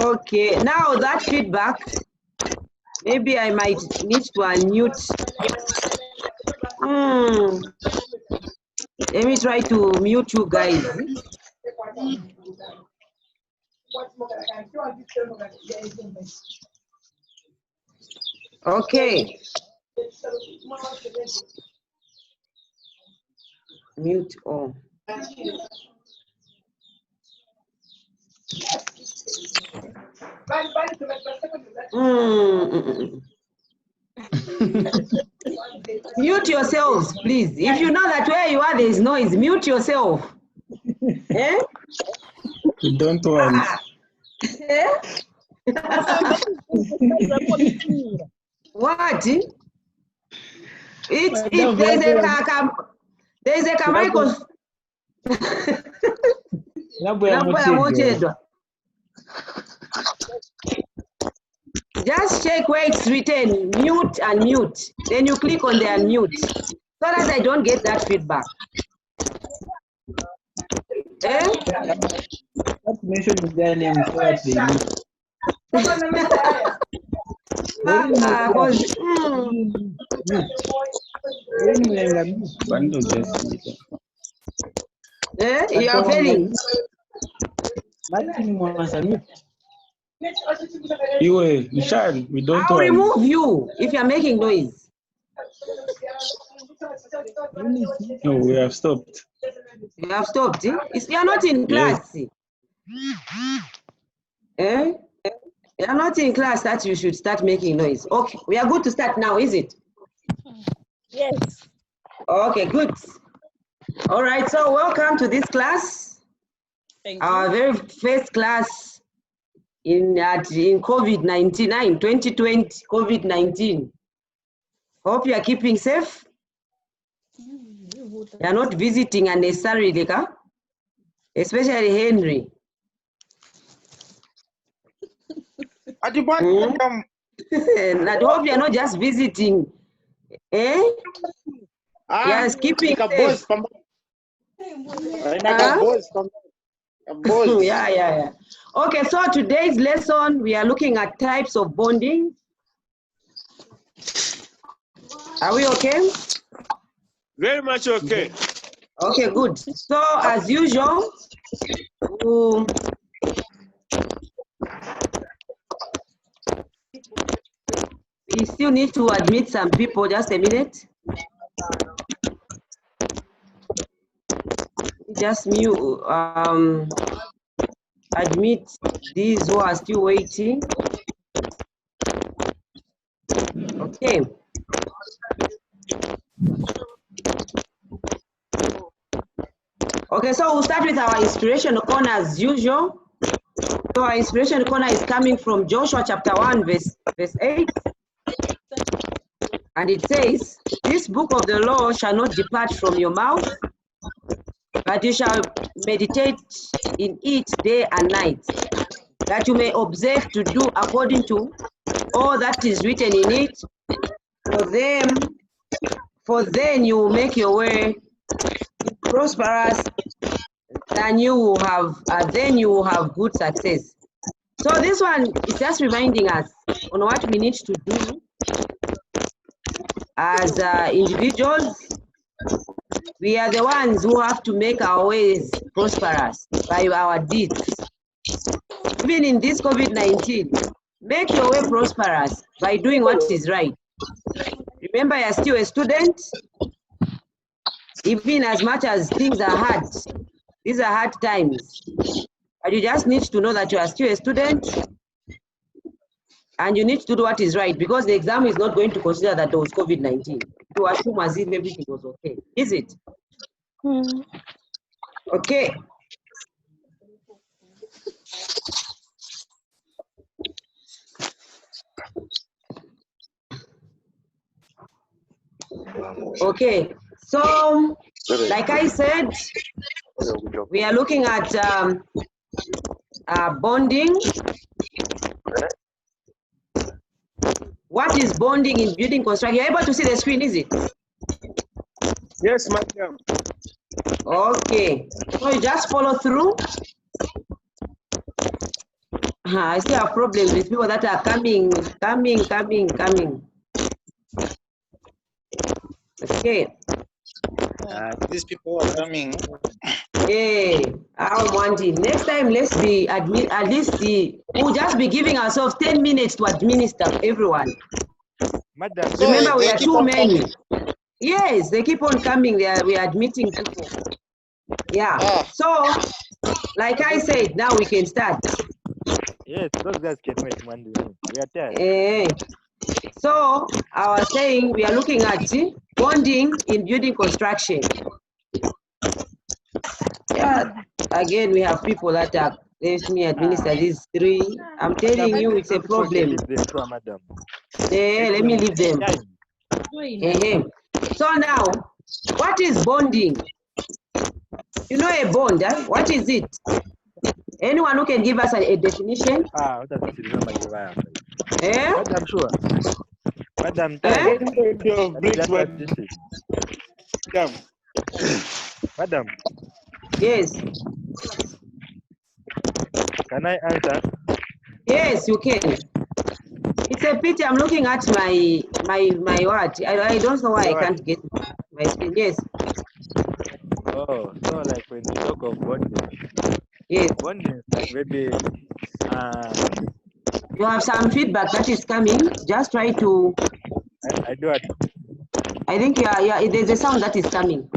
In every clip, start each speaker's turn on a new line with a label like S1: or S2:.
S1: Okay, now that feedback, maybe I might need to unmute. Let me try to mute you guys. Okay. Mute all. Mute yourselves, please. If you know that where you are, there is noise, mute yourself. Eh?
S2: You don't want.
S1: Eh? What? There's a Michael. Just check where it's written mute and mute. Then you click on the unmute so that I don't get that feedback. Eh?
S2: Mention their name so that they
S1: you are failing.
S2: Michelle, we don't
S1: I'll remove you if you are making noise.
S2: No, we have stopped.
S1: You have stopped. You are not in class. Eh? You are not in class that you should start making noise. Okay, we are good to start now, is it?
S3: Yes.
S1: Okay, good. All right, so welcome to this class. Our very first class in COVID-19, 2020, COVID-19. Hope you are keeping safe. You are not visiting unnecessarily, especially Henry. And I hope you are not just visiting. Eh? Yes, keeping safe. Yeah. Okay, so today's lesson, we are looking at types of bonding. Are we okay?
S4: Very much okay.
S1: Okay, good. So, as usual, we still need to admit some people. Just a minute. Just admit these who are still waiting. Okay. Okay, so we'll start with our inspiration corner as usual. So our inspiration corner is coming from Joshua chapter 1, verse 8. And it says, "This book of the law shall not depart from your mouth, but you shall meditate in it day and night, that you may observe to do according to all that is written in it. For then you will make your way prosperous, then you will have good success." So this one is just reminding us on what we need to do as individuals. We are the ones who have to make our ways prosperous by our deeds. Even in this COVID-19, make your way prosperous by doing what is right. Remember, you're still a student. Even as much as things are hard, these are hard times. But you just need to know that you are still a student and you need to do what is right, because the exam is not going to consider that there was COVID-19 to assume as if everything was okay. Is it? Okay. Okay, so like I said, we are looking at bonding. What is bonding in building construction? You're able to see the screen, is it?
S4: Yes, madam.
S1: Okay, so you just follow through. I still have problems with people that are coming. Okay.
S5: These people are coming.
S1: Hey, I'm wanting. Next time, let's be at least we'll just be giving ourselves 10 minutes to administer everyone.
S6: Madam,
S1: Remember, we
S5: they
S1: are
S5: keep
S1: too
S5: on
S1: many.
S5: coming.
S1: Yes, they keep on coming. We are admitting people. Yeah. So, like I said, now we can start.
S6: yes, those guys can wait 1 minute. We are tired.
S1: So, I was saying we are looking at bonding in building construction. Yeah, again, we have people that are, let me administer these 3. I'm telling you, it's a problem.
S6: Madam.
S1: Let me leave them. So now, what is bonding? You know a bond, what is it? Anyone who can give us a definition?
S6: What does it remember?
S1: Madam,
S6: sure. Madam,
S4: Everybody of bricks,
S6: Madam.
S1: Yes.
S6: Can I answer?
S1: Yes, you can. It's a pity I'm looking at my what? I don't know why I can't get my screen. Yes.
S6: Oh, so like when you talk of bonding.
S1: Yes.
S6: Bonding, like maybe
S1: you have some feedback that is coming. Just try to.
S6: I do it.
S1: I think there's a sound that is coming.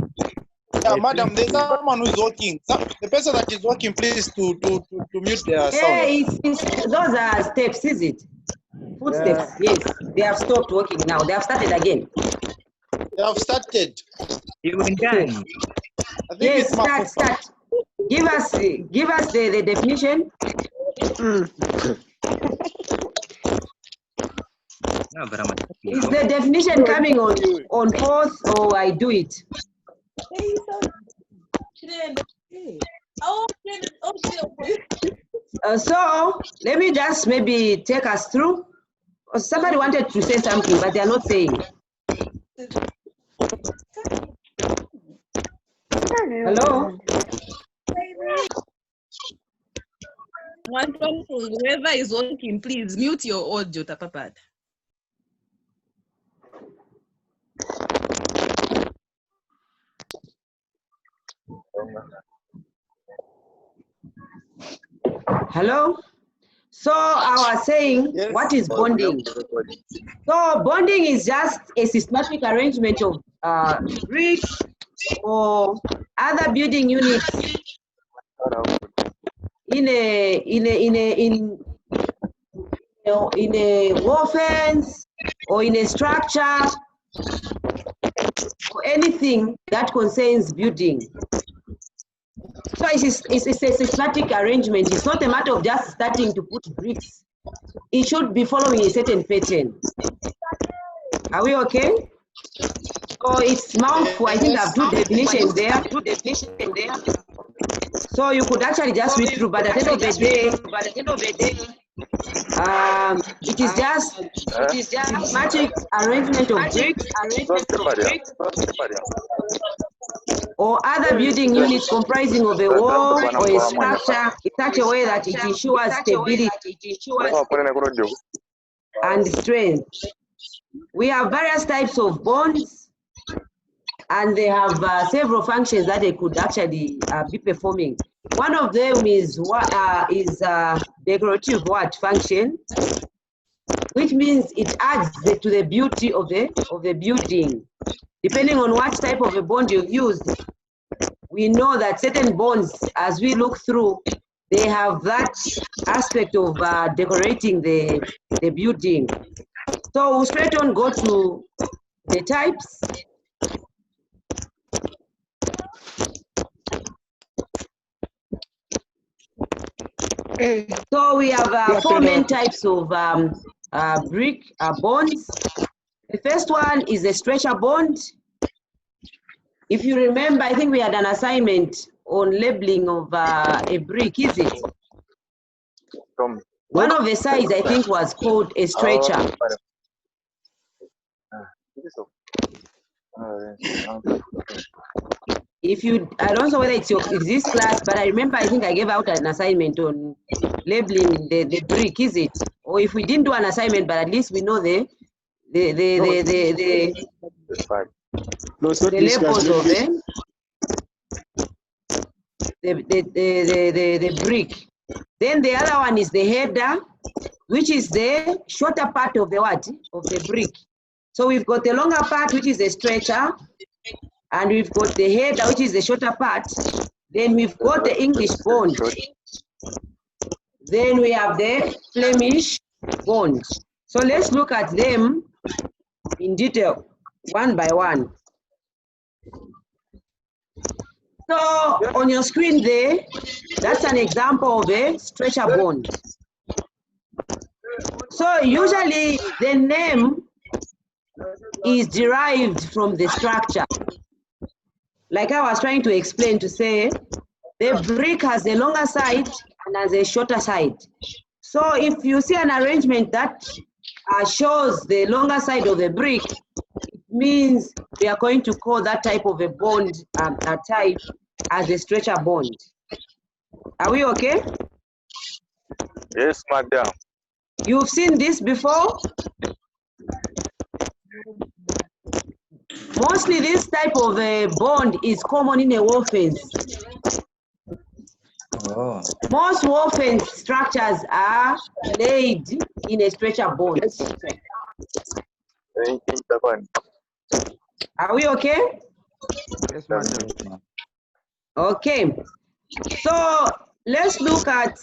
S5: Yeah, madam, there's someone who's working. The person that is working, please to mute their sound.
S1: Hey, those are steps, is it? Footsteps. Yes, they have stopped working now. They have started again.
S5: They have started.
S2: Even done.
S5: I think
S1: yes,
S5: it's
S1: start. Give us the definition. Is the definition coming on 4th, or I do it? So let me just maybe take us through. Somebody wanted to say something, but they are not saying. Hello?
S3: Whoever is working, please mute your audio, Tapapad.
S1: Hello? So I was saying, yes. What is bonding? So bonding is just a systematic arrangement of bricks or other building units in a wall fence or in a structure or anything that concerns building. So it's a systematic arrangement. It's not a matter of just starting to put bricks. It should be following a certain pattern. Are we okay? So it's mouthful. I think I have 2 definitions there. So you could actually just read through, but at the end of the day, it is just systematic arrangement of bricks or other building units comprising of a wall or a structure in such a way that it ensures stability and strength. We have various types of bonds, and they have several functions that they could actually be performing. One of them is decorative function, which means it adds to the beauty of the building. Depending on what type of a bond you've used, we know that certain bonds, as we look through, they have that aspect of decorating the building. So we'll straight on go to the types. So we have 4 main types of brick bonds. The first one is a stretcher bond. If you remember, I think we had an assignment on labeling of a brick, is it? One of the sides, I think, was called a stretcher. If you, I don't know whether it's this class, but I remember I think I gave out an assignment on labeling the brick, is it? Or if we didn't do an assignment, but at least we know the
S4: No, it's not this class.
S1: labels of the brick. Then the other one is the header, which is the shorter part of the what? Of the brick. So we've got the longer part, which is the stretcher, and we've got the header, which is the shorter part. Then we've got the English bond. Then we have the Flemish bond. So let's look at them in detail, one by one. So on your screen there, that's an example of a stretcher bond. So usually the name is derived from the structure. Like I was trying to explain, to say the brick has a longer side and has a shorter side. So if you see an arrangement that shows the longer side of the brick, it means we are going to call that type of a bond type as a stretcher bond. Are we okay?
S6: Yes, madam.
S1: You've seen this before? Mostly this type of a bond is common in a wall fence.
S2: Oh.
S1: Most wall fence structures are laid in a stretcher bond. Are we okay?
S2: Yes, madam.
S1: Okay. So let's look at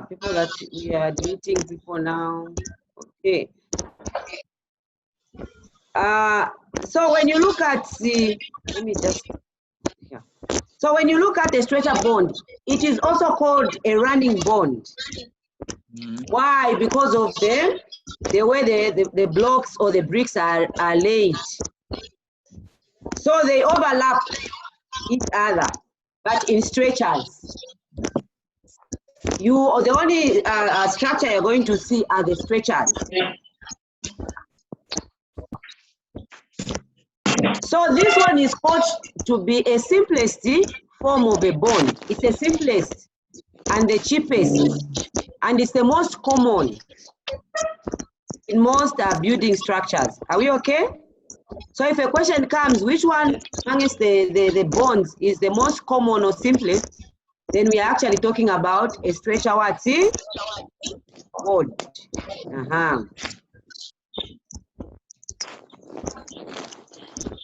S1: people that we are admitting people now. Okay. So when you look at the, let me just, yeah. So when you look at a stretcher bond, it is also called a running bond. Why? Because of the way the blocks or the bricks are laid. So they overlap each other, but in stretchers. The only structure you're going to see are the stretchers. So this one is called to be a simplest form of a bond. It's the simplest and the cheapest, and it's the most common in most building structures. Are we okay? So if a question comes, which one amongst the bonds is the most common or simplest, then we are actually talking about a stretcher what? See? Bond.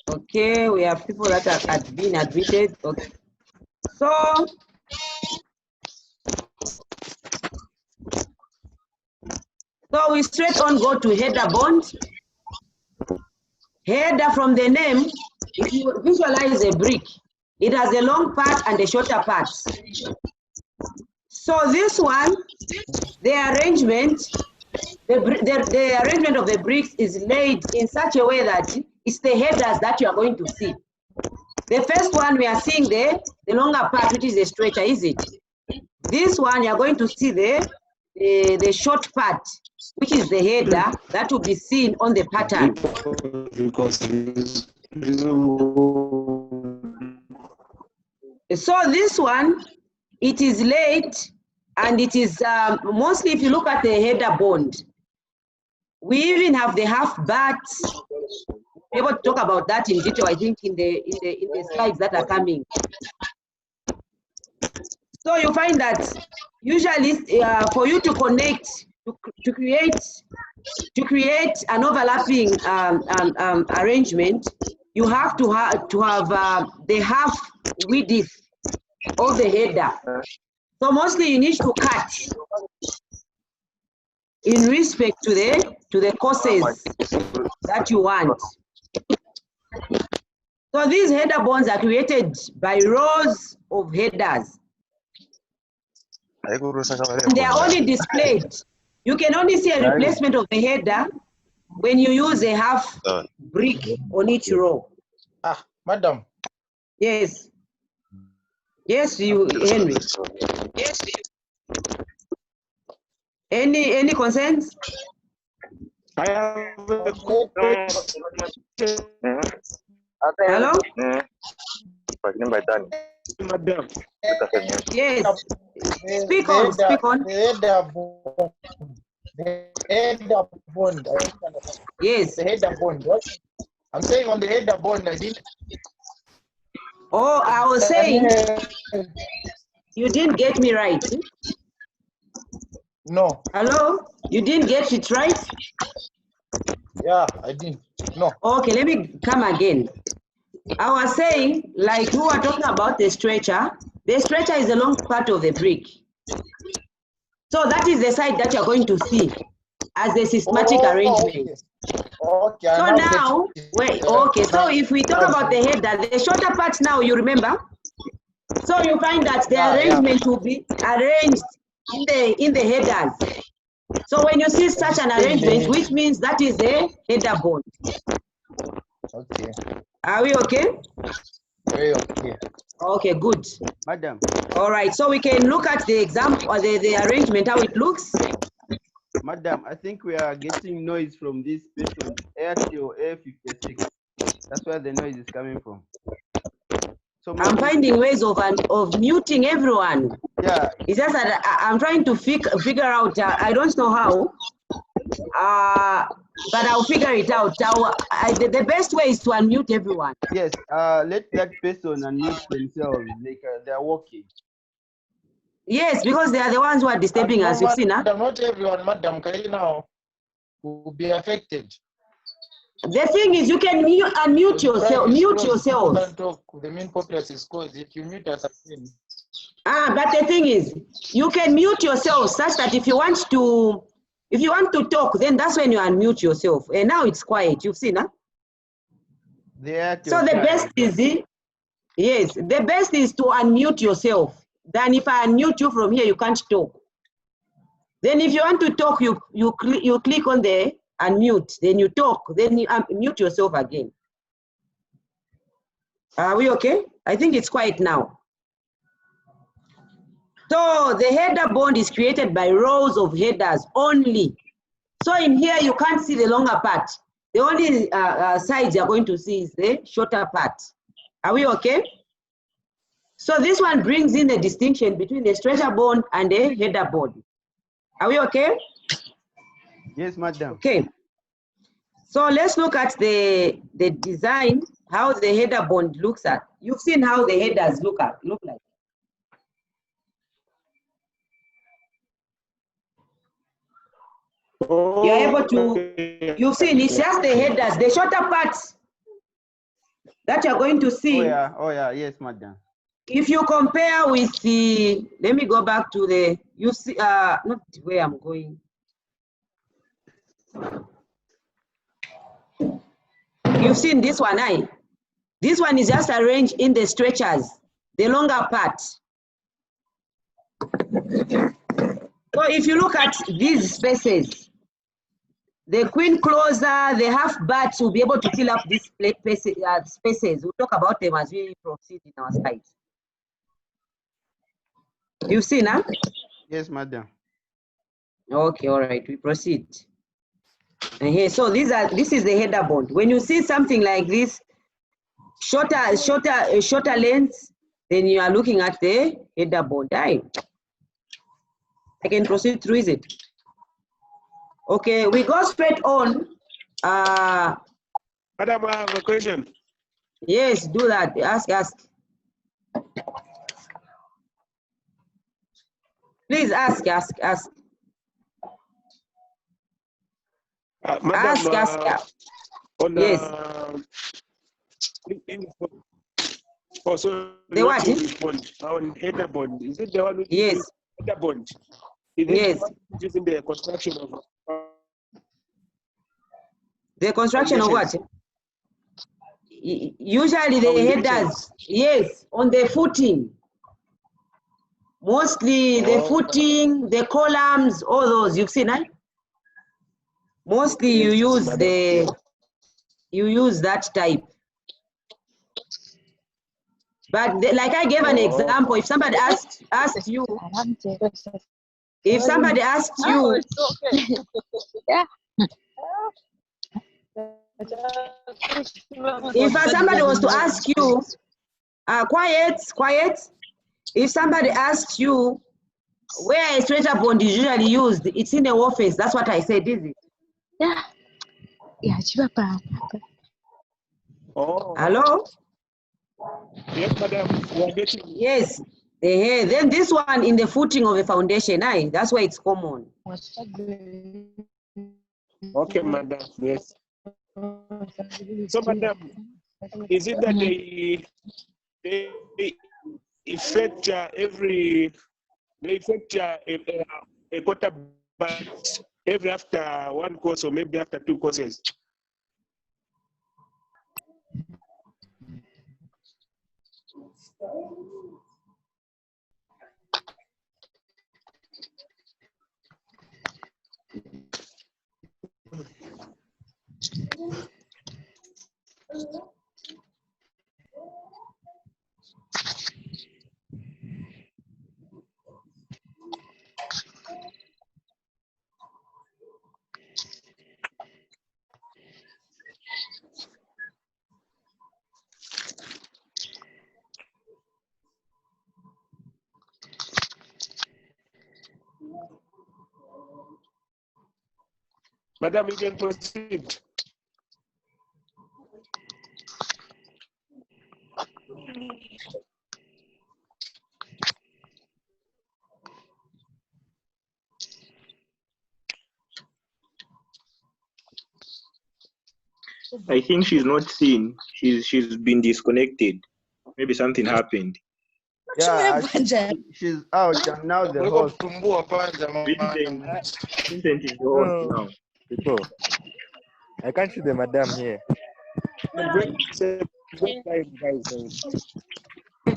S1: Okay, we have people that have been admitted. Okay. So we straight on go to header bond. Header, from the name, if you visualize a brick, it has a long part and a shorter part. So this one, the arrangement of the bricks is laid in such a way that it's the headers that you are going to see. The first one we are seeing the longer part, which is the stretcher, is it? This one you are going to see the short part, which is the header that will be seen on the pattern. So this one, it is laid, and it is mostly, if you look at the header bond, we even have the half bat. We're able to talk about that in detail, I think, in the slides that are coming. So you find that usually for you to connect, to create an overlapping arrangement, you have to have the half width of the header. So mostly you need to cut in respect to the courses that you want. So these header bonds are created by rows of headers. And they are only displayed. You can only see a replacement of the header when you use a half brick on each row.
S5: Madam.
S1: Yes. Yes, you, Henry.
S5: Yes.
S1: Any concerns?
S4: I have a question.
S1: Hello?
S4: Madam.
S1: Yes. Speak on, speak on.
S5: The header bond.
S1: Yes.
S5: The header bond. What? I'm saying on the header bond, I didn't.
S1: Oh, I was saying you didn't get me right.
S5: No.
S1: Hello? You didn't get it right?
S5: Yeah, I didn't. No.
S1: Okay, let me come again. I was saying, like we were talking about the stretcher. The stretcher is the long part of the brick. So that is the side that you're going to see as the systematic arrangement.
S5: Okay.
S1: So now, wait, okay, so if we talk about the header, the shorter part now, you remember? So you find that the arrangement will be arranged in the headers. So when you see such an arrangement, which means that is the header bond.
S5: Okay.
S1: Are we okay?
S5: Very okay.
S1: Okay, good.
S2: Madam.
S1: All right, so we can look at the example or the arrangement, how it looks.
S2: Madam, I think we are getting noise from this person, EHT or A56. That's where the noise is coming from. So
S1: I'm finding ways of muting everyone.
S2: Yeah.
S1: It's just that I'm trying to figure out, I don't know how, but I'll figure it out. The best way is to unmute everyone.
S2: Yes, let that person unmute themselves, like they're walking.
S1: Yes, because they are the ones who are disturbing us, you've seen, huh?
S5: Not everyone, Madam Karina, will be affected.
S1: The thing is, you can unmute yourself, mute yourself.
S5: The main purpose is cause if you mute us again.
S1: But the thing is, you can mute yourself such that if you want to talk, then that's when you unmute yourself. And now it's quiet, you've seen, huh? So the best is, yes, the best is to unmute yourself. Then if I unmute you from here, you can't talk. Then if you want to talk, you click on the unmute, then you talk, then you mute yourself again. Are we okay? I think it's quiet now. So the header bond is created by rows of headers only. So in here, you can't see the longer part. The only sides you're going to see is the shorter part. Are we okay? So this one brings in the distinction between the stretcher bond and the header bond. Are we okay?
S2: Yes, madam.
S1: Okay. So let's look at the design, how the header bond looks at. You've seen how the headers look like.
S4: Oh,
S1: You're able to, you've seen it's just the headers, the shorter parts that you're going to see.
S2: Oh yeah, yes, madam.
S1: If you compare with the, let me go back to the, you see, not where I'm going. You've seen this one, This one is just arranged in the stretchers, the longer part. So if you look at these spaces, the queen closer, the half batch will be able to fill up these spaces. We'll talk about them as we proceed in our slides. You've seen, huh?
S2: Yes, madam.
S1: Okay, all right, we proceed. And here, so this is the header bond. When you see something like this, shorter lengths, then you are looking at the header bond. I can proceed through it. Okay, we go straight on.
S4: Madam, I have a question.
S1: Yes, do that. Ask. Please ask.
S4: Madam,
S1: Ask.
S4: On
S1: yes.
S4: Also,
S1: the what?
S4: Bond, on header bond. Is it the one with
S1: yes.
S4: header bond? Is
S1: yes.
S4: It using the construction of
S1: the construction of what? Usually the headers, yes, on the footing. Mostly the footing, the columns, all those you've seen, right? Mostly you use that type. But like I gave an example, if somebody asked you, if somebody asked you, If somebody was to ask you, quiet. If somebody asks you where a straighter bond is usually used, it's in the office. That's what I said, is it?
S7: Yeah.
S4: Oh.
S1: Hello?
S4: Yes, madam. We are getting.
S1: Yes. Then this one in the footing of a foundation, that's where it's common.
S4: Okay, madam. Yes. So, madam, is it that they effect a quarter but every after one course or maybe after 2 courses? Madam, you can proceed.
S8: I think she's not seen. She's been disconnected. Maybe something happened.
S2: Yeah, she's out and now the host.
S8: Vincent is the host now.
S6: People, I can't see the madam here.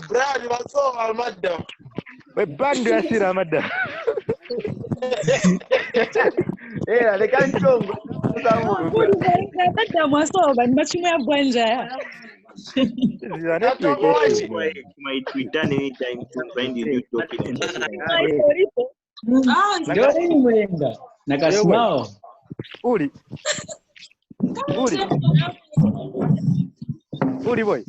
S4: Brad, what's up, madam?
S6: But Bandu Asira madam.
S2: Yeah, they can't show someone.
S8: Might return anytime to find a new document.
S6: Uri boy.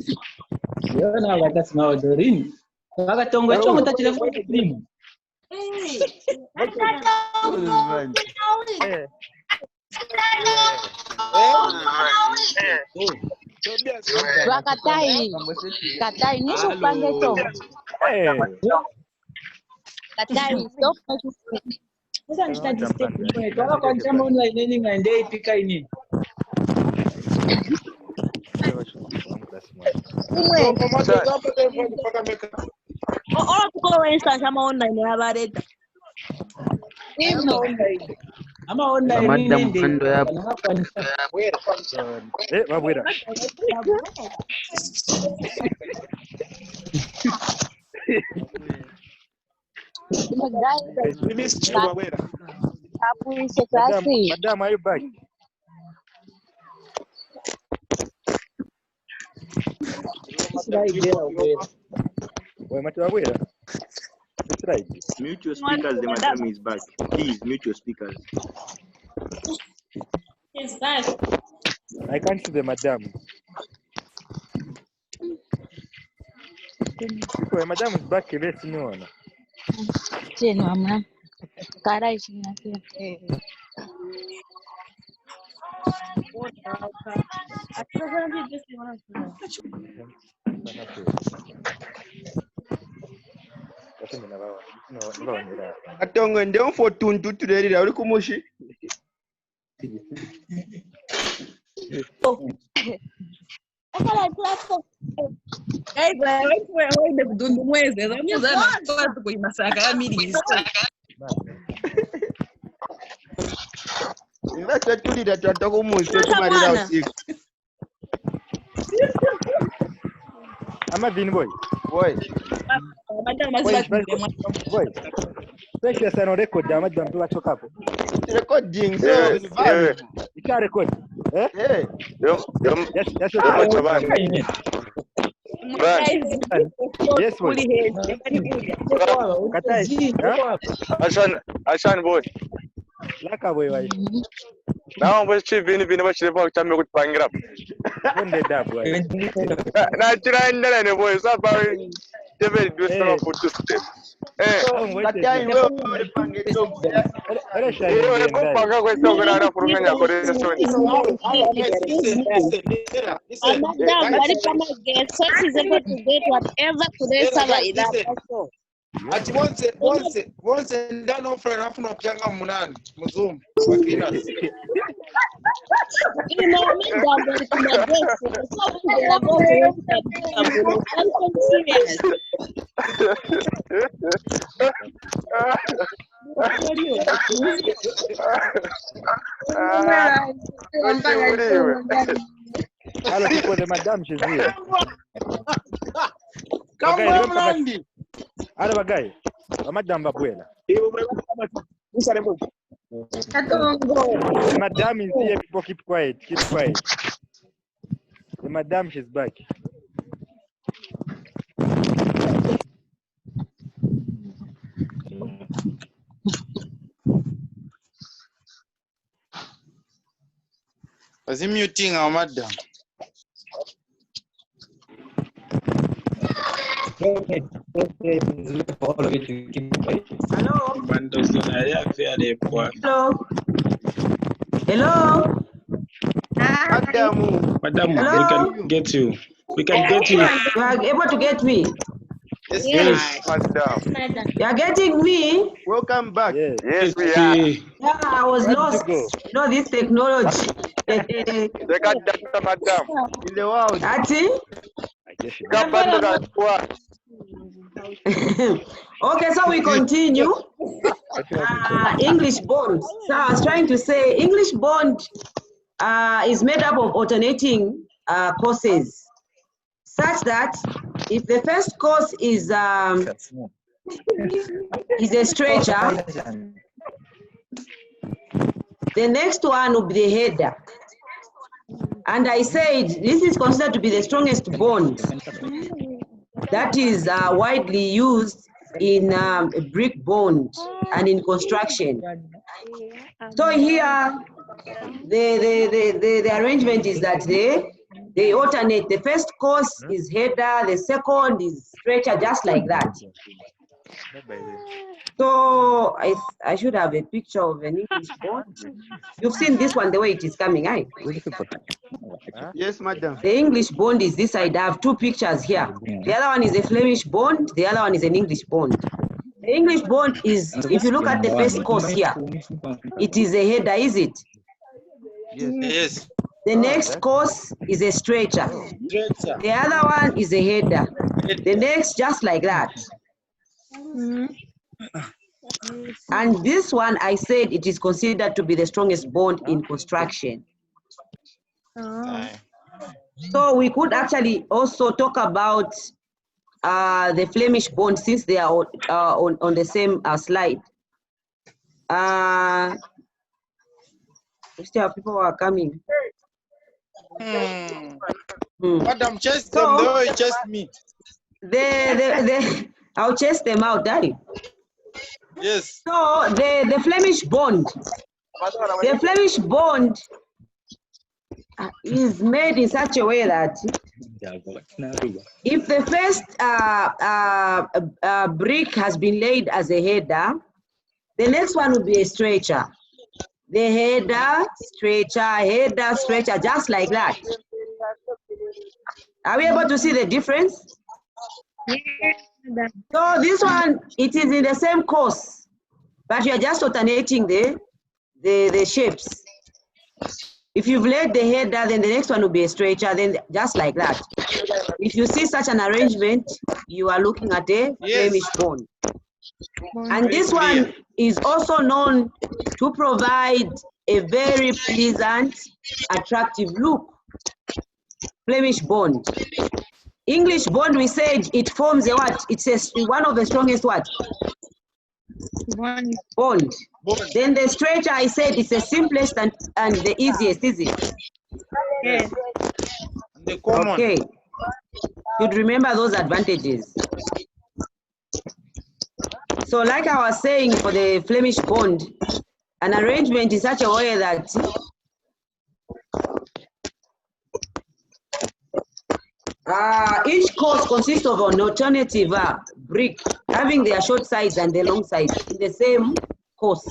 S7: Katai, nisho pange to. Katai, stop.
S6: Madam, are you back? That's right.
S8: Mute your speakers, the madam is back. Please mute your speakers.
S9: He's back.
S6: I can't see the madam. People, madam is back. Let's know.
S2: Atongo ndio for tuntu today uri kumushi. Ngacha tuli tatwa kumushi tumarira usiku.
S6: I'm Vin boy.
S2: Boy.
S6: Boy. Precious on record, madam, to watch up.
S2: Recording, so it's valid.
S6: You can record. Eh?
S2: Hey.
S6: Yes, yes, boy.
S10: Ashan boy.
S6: Laka boy, why?
S9: Now I'm achieving even much about time with Pangrap.
S6: When they dab, boy.
S9: Natural and boys about David do some put to step. Eh,
S2: That time we were panging dog.
S6: Ere shall
S9: you
S6: be
S9: go Panga with Togara for Mania
S7: Madam, Barikama gets so she's able to get whatever today's server is also.
S5: Ati once ndani offer alafu napyanga munani muzungu wa cleaners.
S7: You know, Madam Barikama gets so they are going to work I'm serious.
S6: Hello, people, the madam, she's here.
S5: Come
S6: Okay,
S5: on, Landy.
S6: Hello, bagay. Madam Babuela. The madam is here. People keep quiet. Keep quiet. The madam, she's back.
S5: Was he muting our madam?
S1: Hello. Hello. Hello.
S2: Madam,
S8: we can get you. We can get you.
S1: You are able to get me.
S9: Yes, Madam.
S1: You are getting me.
S2: Welcome back.
S9: Yes, we are.
S1: Yeah, I was lost. No, this technology.
S9: They got that, Madam.
S2: In the world.
S1: Ati? Okay, so we continue. English bond. So I was trying to say English bond is made up of alternating courses, such that if the first course is a stretcher, the next one will be the header. And I said this is considered to be the strongest bond that is widely used in a brick bond and in construction. So here, the arrangement is that they alternate. The first course is header, the second is stretcher, just like that. So I should have a picture of an English bond. You've seen this one, the way it is coming, right?
S2: Yes, madam.
S1: The English bond is this side. I have two pictures here. The other one is a Flemish bond. The other one is an English bond. The English bond is, if you look at the first course here, it is a header, is it?
S5: Yes.
S1: The next course is a stretcher. The other one is a header. The next, just like that. And this one, I said it is considered to be the strongest bond in construction. So we could actually also talk about the Flemish bond, since they are on the same slide. Still people are coming.
S5: Madam, chase them the way you chased me.
S1: I'll chase them out, Daddy.
S5: Yes.
S1: So the Flemish bond, is made in such a way that if the first brick has been laid as a header, the next one will be a stretcher. The header, stretcher, just like that. Are we able to see the difference? So this one, it is in the same course, but you are just alternating the shapes. If you've laid the header, then the next one will be a stretcher, then just like that. If you see such an arrangement, you are looking at a Flemish bond. And this one is also known to provide a very pleasant, attractive look. Flemish bond. English bond, we said it forms a what? It's one of the strongest what? Bond. Then the stretcher, I said it's the simplest and the easiest, is it?
S7: Yes.
S1: Okay. You'd remember those advantages. So like I was saying, for the Flemish bond, an arrangement is such a way that Each course consists of an alternative brick having their short sides and the long sides in the same course.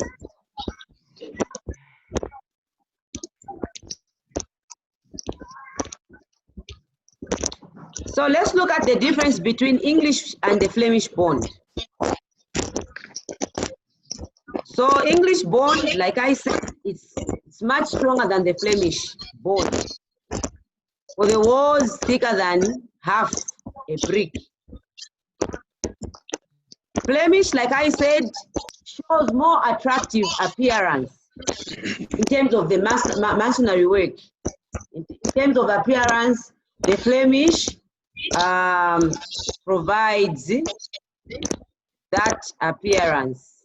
S1: So let's look at the difference between English and the Flemish bond. So English bond, like I said, it's much stronger than the Flemish bond. For the walls thicker than half a brick. Flemish, like I said, shows more attractive appearance in terms of the masonry work. In terms of appearance, the Flemish provides that appearance.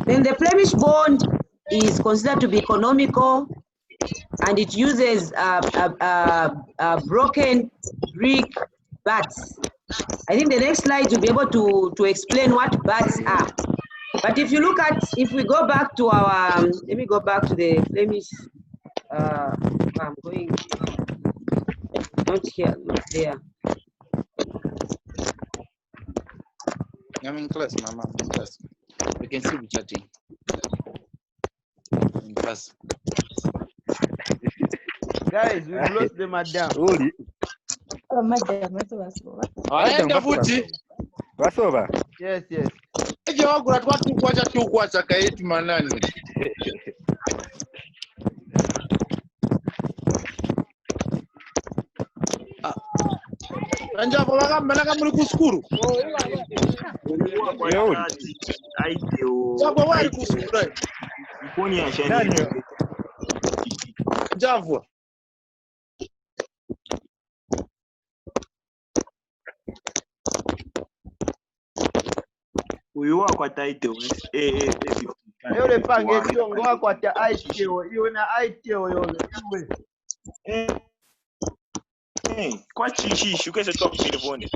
S1: Then the Flemish bond is considered to be economical, and it uses broken brick bats. I think the next slide will be able to explain what bats are. But if you look at, if we go back to our, let me go back to the Flemish, I'm going, not here, not there.
S5: I'm in class, Mama. I'm in class. We can still be chatting. In class.
S2: Guys, we've lost the madam.
S5: Aenda futi.
S6: Wasova.
S2: Yes, yes.
S5: Eje wagura twatukwata tukwacha kayetu manani. Anja baba manaka muri ku skuru. Sabo wari ku skuru.
S8: Kuni ashani.
S5: Javua.
S8: Uyu wakwa title
S2: Leo le pange sio ngoa kwa ta ITO, iwe na ITO yole iwe.
S8: Kwa chishi ukese top telefone.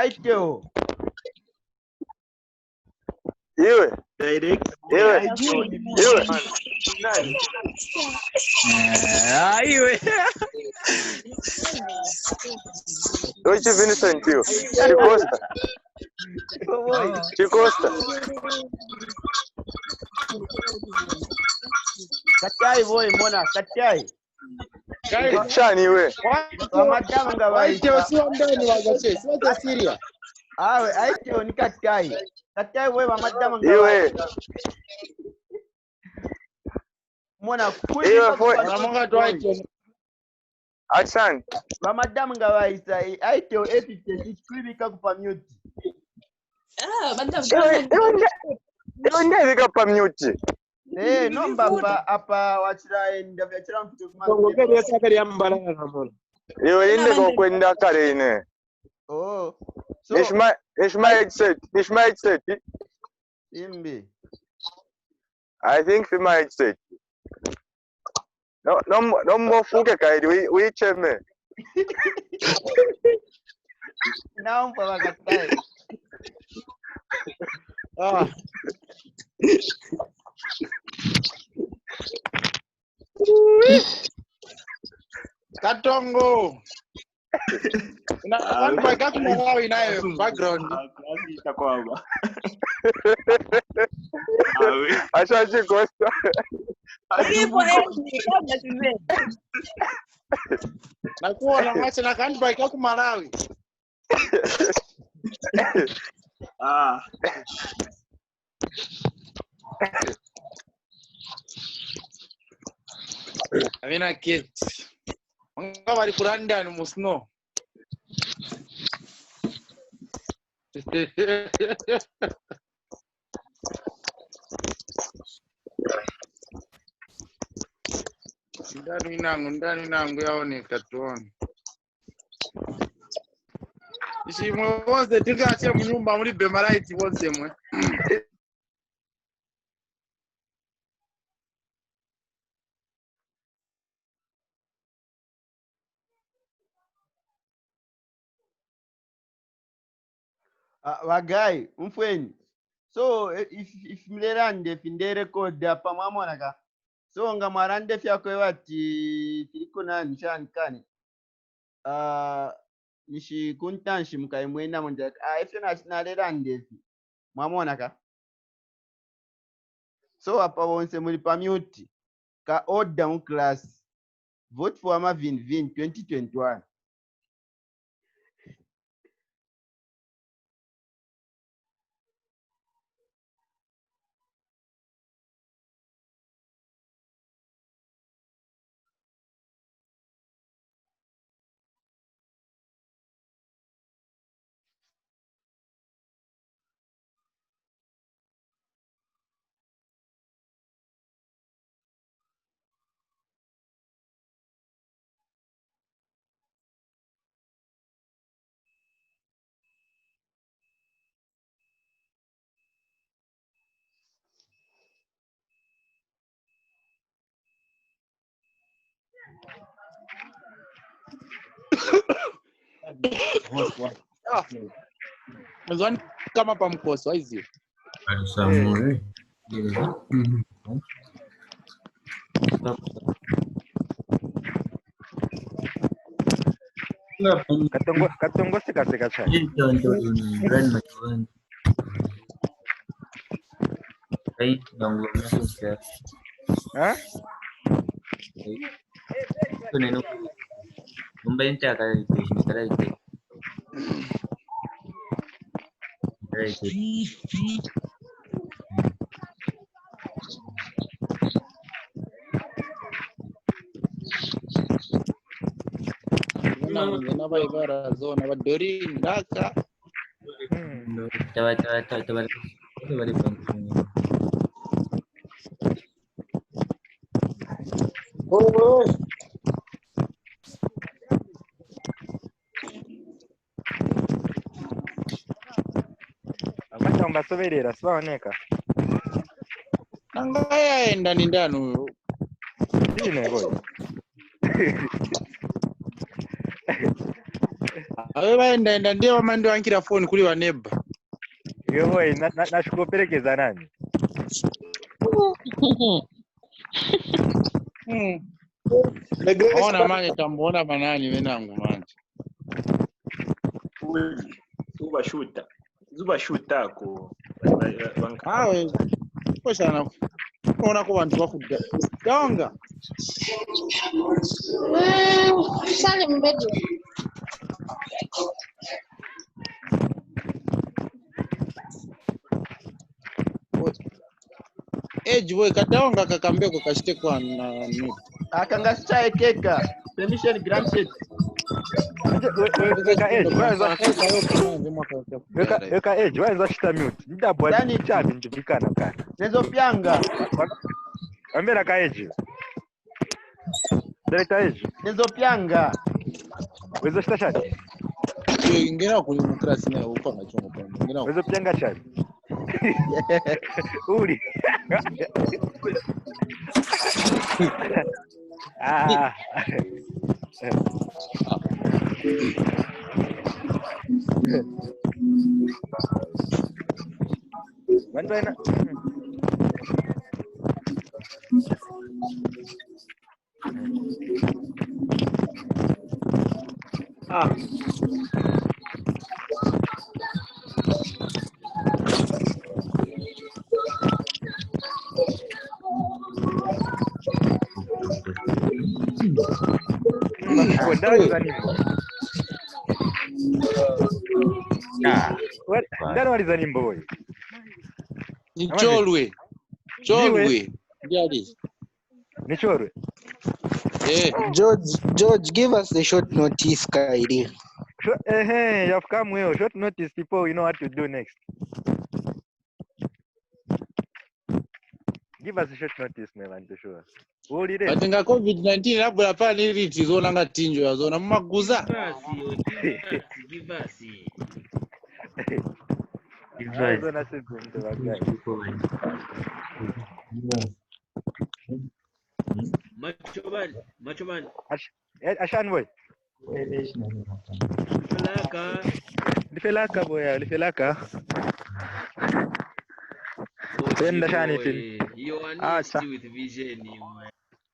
S2: ITO.
S9: Iwe.
S8: Direct.
S9: Iwe.
S6: Iwe.
S9: Which Vincent you? Chicosta. Chicosta.
S2: Katai boy mona, katai.
S9: Shani we.
S2: Madam ngawai.
S5: ITO sio ndani wagache. Sio Syria.
S2: Awe ITO ni katai. Katai boy wa madam ngawai.
S9: Iwe.
S2: Mona kuli.
S9: Iwe foi.
S5: Namonga to ITO.
S9: Asante.
S2: Ba madam ngawai sai ITO efite kwibika kupa mute.
S9: Iwe ndivika pa mute.
S2: Nomba apa wachira enda vyachira mfite kumana.
S4: Ngokele sakari yambalana namona.
S9: Iwe inde kokwenda kare ine.
S2: Oh.
S9: So Ishmael said.
S2: Imbi.
S9: I think Ishmael said. No more fuke kaidi we cheme.
S2: Naomba wakatai.
S5: Katongo. Na kwa kaka mwanao inayo background.
S8: Itakwaba.
S9: Acha Chicosta.
S5: Nakuona mwacha na kanba kaka Malawi. Avina kids. Wanga bari kuranda ni musno. Ndani nangu yaoneka tuone. Ishi mwoze tingache munyumba muri bemaraiti wonse mwe.
S2: Wagai, umfweni. So if mlerande finde record hapa mwamona ka. So nga marande fyako wati tiliko na nishani kani. Nishi kuntanshi mukaimwena monja. Ifyo na lerande fi. Mwamona ka. So hapa wonse muli pa mute. Ka odd down class. Vote for Marvin 2021.
S10: Mwanzo kama pa mkoso hizi.
S6: Katongo sekaseka chani. Huh?
S10: Naba ibara zona badori ndaka.
S6: Amata mbasoberera sibaoneka.
S10: Angaya enda ni ndani huyo.
S6: Ine boy.
S10: Awe baenda ndio mando ankira phone kuli wa neighbor.
S6: Yo boy nashikuperekeza nani?
S10: Ona manje tambuona banani wenangu manje.
S8: Zuba shuta ko.
S10: Awe posha na ona ko bantu bakudda. Yonga.
S7: Sale mbedu.
S10: Edge we kataonga kakambeko kashite kwa na mute.
S2: Akanga chai keka. Permission granted.
S6: Weka edge, weka edge, waanza shita mute. Ndabwa
S2: Dani
S6: chabi ndibikana kana.
S2: Nezo pyanga.
S6: Ambera ka edge. Director edge.
S2: Nezo pyanga.
S6: Wezo shita shati.
S10: Ngera kuli mkrasi na upanga chongo kwa. Ngera.
S6: Wezo pyanga shati. Uri. Bantuana. Ndani waliza nimbo boy.
S10: Ni Cholwe. Jadi.
S6: Ni Cholwe.
S11: George, give us the short notice, Kairi.
S6: You have come well. Short notice, people, you know what to do next. Give us a short notice, man, to sure.
S10: Batenga COVID-19 labda hapa nili tizona ngatinjo yazona maguza.
S1: Give us.
S6: Ashan boy. Lifelaka boya, lifelaka. Penda shani tin.
S2: You are
S6: Acha.
S2: with vision.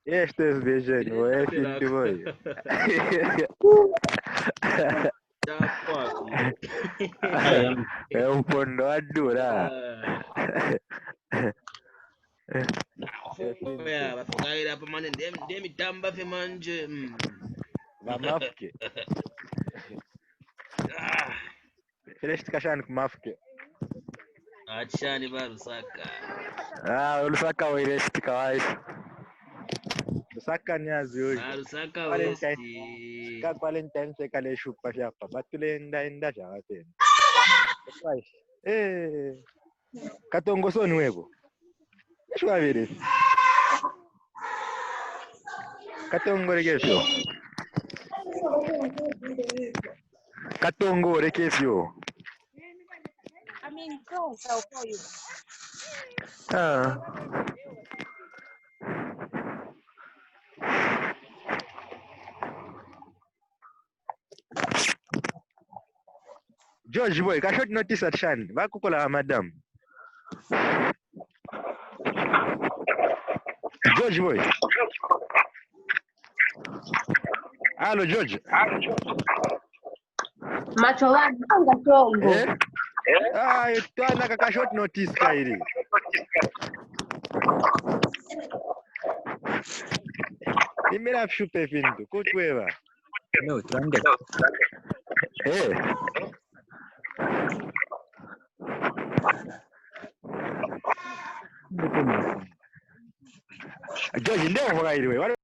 S6: Yes, there's vision. Boy, finti boy. É um pondo adura.
S2: Bafikaira pamane ndemitamba fe manje.
S6: Vamafke. First kashani kumafke.
S2: Achani ba Lusaka.
S6: Lusaka wirest kawai. Lusaka nyazi hoje.
S2: Lusaka west.
S6: Ka Valentine sekale shupa shapa. Batulenda enda jate. Katongo soni webo. Shwa vile. Katongo rekesio. Katongo rekesio.
S7: I mean, go, I'll call you.
S6: George boy, ka short notice at Shan. Bakukola madam. George boy. Hello George.
S7: Macho wanga tongo.
S6: Twana kaka short notice kairi. Nimera shupe findu. Kutwewa.
S12: No, trande.
S6: George, ndio mwairi wewe.